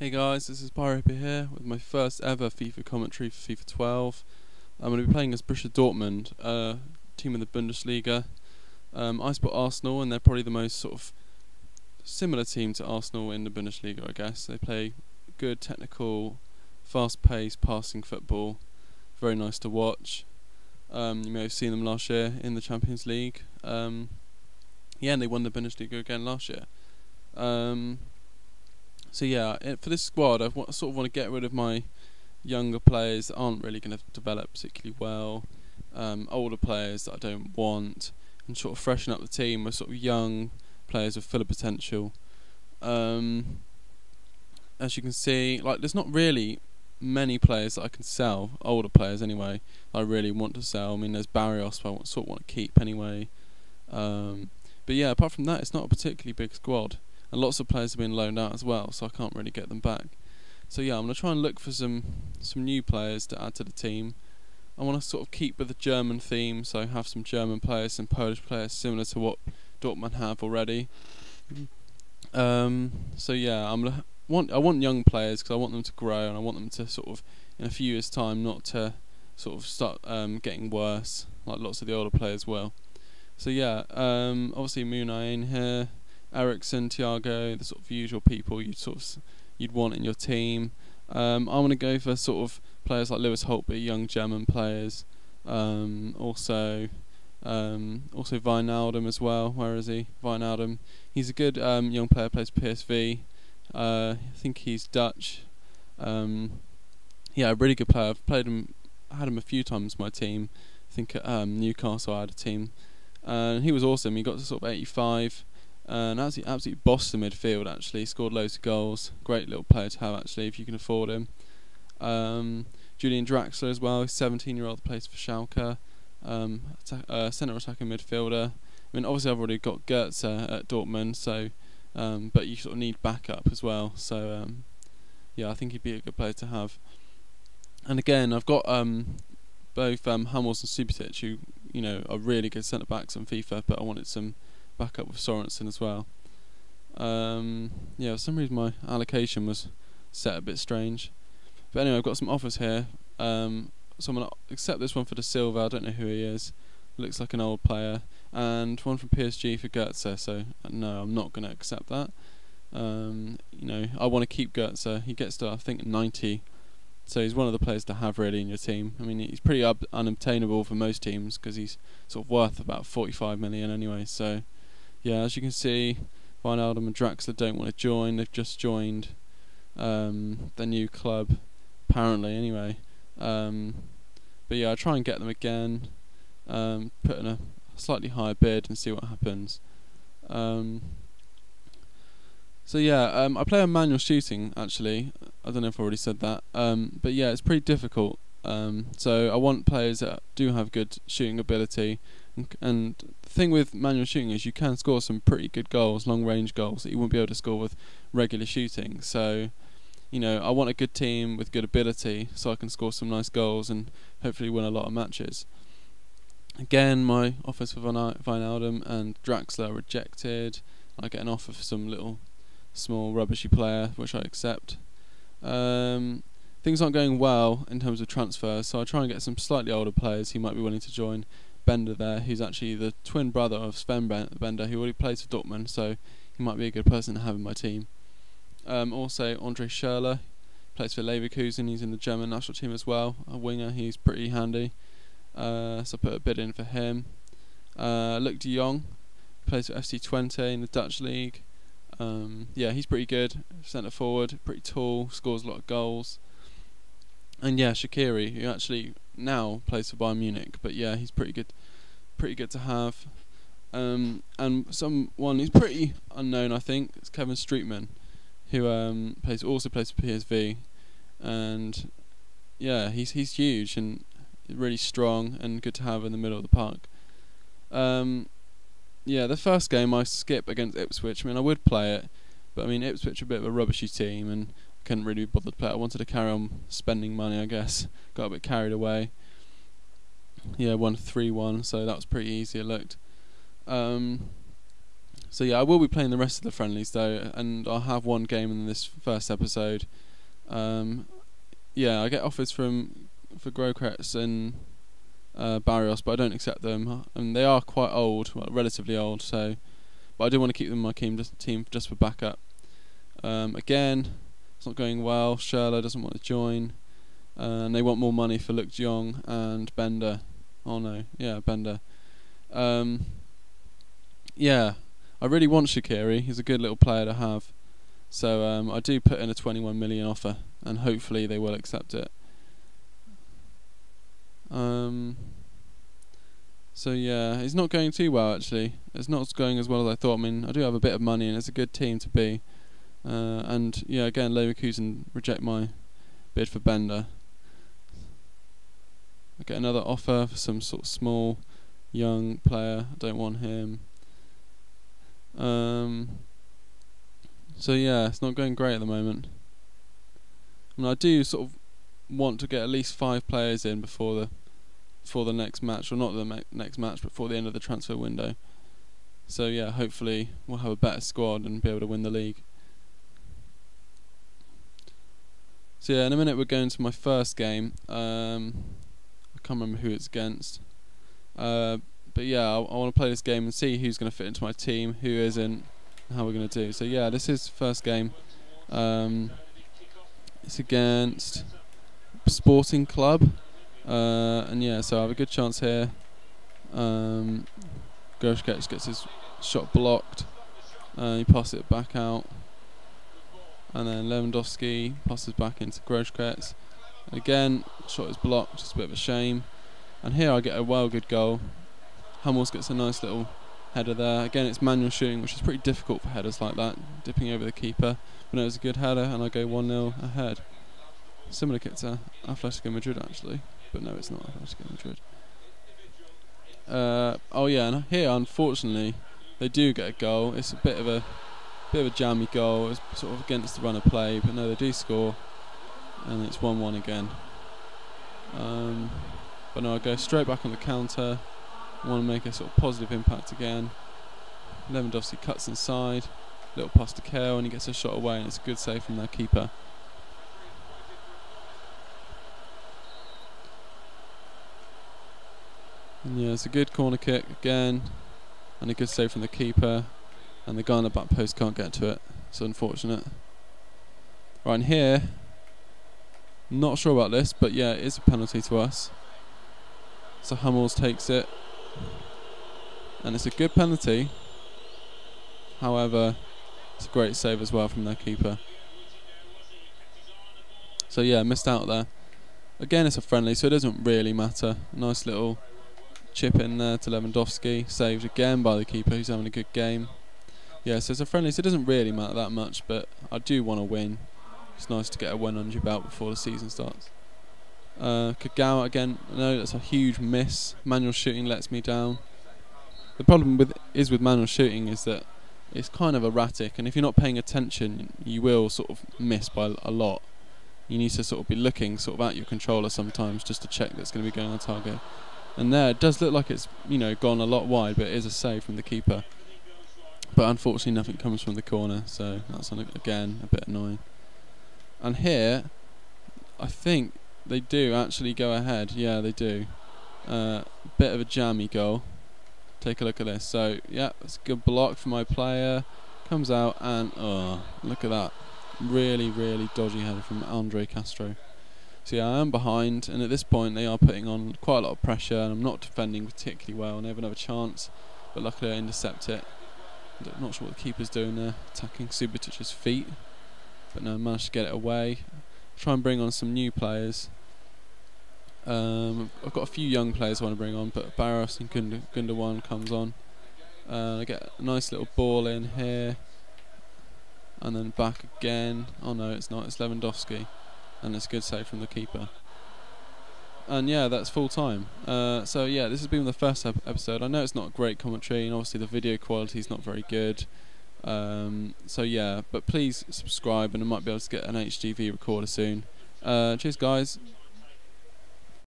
Hey guys, this is Pyro here with my first ever FIFA commentary for FIFA 12. I'm going to be playing as Borussia Dortmund, team in the Bundesliga. I support Arsenal, and they're probably the most sort of similar team to Arsenal in the Bundesliga, I guess. They play good, technical, fast-paced, passing football. Very nice to watch. You may have seen them last year in the Champions League. And they won the Bundesliga again last year. So yeah, for this squad, I sort of want to get rid of my younger players that aren't really going to develop particularly well, older players that I don't want, and sort of freshen up the team with sort of young players with full of potential. As you can see, there's not really many players that I can sell, older players anyway, I really want to sell. I mean, there's Barrios I sort of want to keep anyway. But yeah, apart from that, it's not a particularly big squad. And lots of players have been loaned out as well, so I can't really get them back. So yeah, I'm going to try and look for some new players to add to the team. I want to sort of keep with the German theme, so have some German players, some Polish players, similar to what Dortmund have already. So yeah, I want young players because I want them to grow, and I want them to sort of, in a few years' time, not to sort of start getting worse, like lots of the older players will. So yeah, obviously Munai in here. Ericsson, Thiago, the sort of usual people you'd want in your team. I want to go for sort of players like Lewis Holtby, young German players. Also Wijnaldum as well. Where is he? Wijnaldum. He's a good young player. Plays PSV. I think he's Dutch. Yeah, a really good player. I've played him. I had him a few times in my team. I think at Newcastle I had a team, and he was awesome. He got to sort of 85. And absolutely bossed the midfield. Actually, scored loads of goals. Great little player to have actually, if you can afford him. Julian Draxler as well. 17-year-old, plays for Schalke. Centre attacking midfielder. I mean, obviously I've already got Goetze at Dortmund, so but you sort of need backup as well. So yeah, I think he'd be a good player to have. And again, I've got both Hummels and Subotic, who are really good centre backs on FIFA, but I wanted some backup with Sorensen as well. Yeah, for some reason my allocation was set a bit strange. But anyway, I've got some offers here. So I'm going to accept this one for De Silva. I don't know who he is. Looks like an old player. And one from PSG for Goetze. So no, I'm not going to accept that. I want to keep Goetze. He gets to, I think, 90. So he's one of the players to have really in your team. I mean, he's pretty unobtainable for most teams because he's sort of worth about 45 million anyway. So yeah, as you can see, Wijnaldum and Draxler don't want to join. They've just joined their new club, apparently, anyway. But yeah, I'll try and get them again, put in a slightly higher bid and see what happens. So yeah, I play on manual shooting, actually. I don't know if I already said that. But yeah, it's pretty difficult. So I want players that do have good shooting ability. And the thing with manual shooting is you can score some pretty good goals, long range goals, that you won't be able to score with regular shooting. So, I want a good team with good ability so I can score some nice goals and hopefully win a lot of matches. Again, my offers for Wijnaldum and Draxler are rejected. I get an offer for some little small rubbishy player, which I accept. Things aren't going well in terms of transfers, so I try and get some slightly older players who might be willing to join. Bender there, who's actually the twin brother of Sven Bender, who already plays for Dortmund, so he might be a good person to have in my team. Also, Andre Schürrle plays for Leverkusen. He's in the German national team as well. A winger, he's pretty handy. So I put a bid in for him. Luc de Jong plays for FC20 in the Dutch league. Yeah, he's pretty good. Centre forward, pretty tall, scores a lot of goals. And yeah, Shaqiri, who actually now plays for Bayern Munich, but yeah, he's pretty good to have. And someone who's pretty unknown, I think, is Kevin Streetman, who also plays for PSV, and yeah, he's huge and really strong and good to have in the middle of the park. Yeah, the first game I skip against Ipswich. I mean, I would play it, but I mean, Ipswich are a bit of a rubbishy team, and couldn't really be bothered to play it. I wanted to carry on spending money, I guess. Got a bit carried away. Yeah, won 3-1, so that was pretty easy, it looked. So yeah, I will be playing the rest of the friendlies though, and I'll have one game in this first episode. Yeah, I get offers for Grokretz and Barrios, but I don't accept them. And they are quite old, well, relatively old. So, but I do want to keep them in my team just for backup. Again, it's not going well. Schürrle doesn't want to join, and they want more money for Luke de Jong and Bender. Oh no, yeah, Bender. Yeah, I really want Shaqiri. He's a good little player to have. So I do put in a 21 million offer, and hopefully they will accept it. So yeah, it's not going too well actually. It's not going as well as I thought. I mean, I do have a bit of money, and it's a good team to be. And yeah, again, Leverkusen reject my bid for Bender. I get another offer for some sort of small, young player. I don't want him. So yeah, it's not going great at the moment. I mean, I do sort of want to get at least 5 players in before the next match, or not the next match, but before the end of the transfer window. So yeah, hopefully we'll have a better squad and be able to win the league. So yeah, in a minute we're going to my first game. I can't remember who it's against. But yeah, I want to play this game and see who's going to fit into my team, who isn't, and how we're going to do. So yeah, this is the first game. It's against Sporting Club. And yeah, so I have a good chance here. Grosskreutz gets his shot blocked. He passes it back out. And then Lewandowski passes back into Grosskreutz. Again, shot is blocked, just a bit of a shame. And here I get a good goal. Hummels gets a nice little header there. Again, it's manual shooting, which is pretty difficult for headers like that, dipping over the keeper. But no, it was a good header, and I go 1-0 ahead. Similar kit to Atletico Madrid, actually. But no, it's not Atletico Madrid. Oh yeah, and here, unfortunately, they do get a goal. It's a bit of a jammy goal. It's sort of against the run of play, but no, they do score. And it's 1-1 again. But no, I go straight back on the counter. I want to make a sort of positive impact again. Lewandowski cuts inside, little pass to Kale, and he gets a shot away, and it's a good save from their keeper. And yeah, it's a good corner kick again, and a good save from the keeper, and the guy on the back post can't get to it. It's unfortunate. Right, and here, not sure about this, but yeah, it is a penalty to us. So Hummels takes it, and it's a good penalty. However, it's a great save as well from their keeper. So yeah, missed out there. Again, it's a friendly, so it doesn't really matter. Nice little chip in there to Lewandowski, saved again by the keeper, who's having a good game. Yeah, so it's a friendly, so it doesn't really matter that much, but I do want to win. It's nice to get a win under your belt before the season starts. Kagawa again, no, that's a huge miss. Manual shooting lets me down. The problem with manual shooting is that it's kind of erratic, and if you're not paying attention, you will sort of miss by a lot. You need to sort of be looking sort of at your controller sometimes just to check that's going to be going on target. And there, it does look like it's, you know, gone a lot wide, but it is a save from the keeper. But unfortunately, nothing comes from the corner, so that's again a bit annoying. And here, I think they do actually go ahead. Yeah, they do. Bit of a jammy goal. Take a look at this. So yeah, it's a good block for my player. Comes out and oh, look at that! Really, really dodgy header from Andre Castro. So yeah, I am behind, and at this point they are putting on quite a lot of pressure, and I'm not defending particularly well. And they have another chance, but luckily I intercept it. I'm not sure what the keeper's doing there, attacking Subotic's feet, but no, I managed to get it away. Try and bring on some new players. I've got a few young players I want to bring on, but Barros and Gundogan comes on. I get a nice little ball in here, and then back again. Oh no, it's not. It's Lewandowski, and it's a good save from the keeper. And yeah, that's full time. So yeah, this has been the first episode. I know it's not a great commentary, and obviously the video quality is not very good. So yeah, but please subscribe, and I might be able to get an HDV recorder soon. Cheers guys.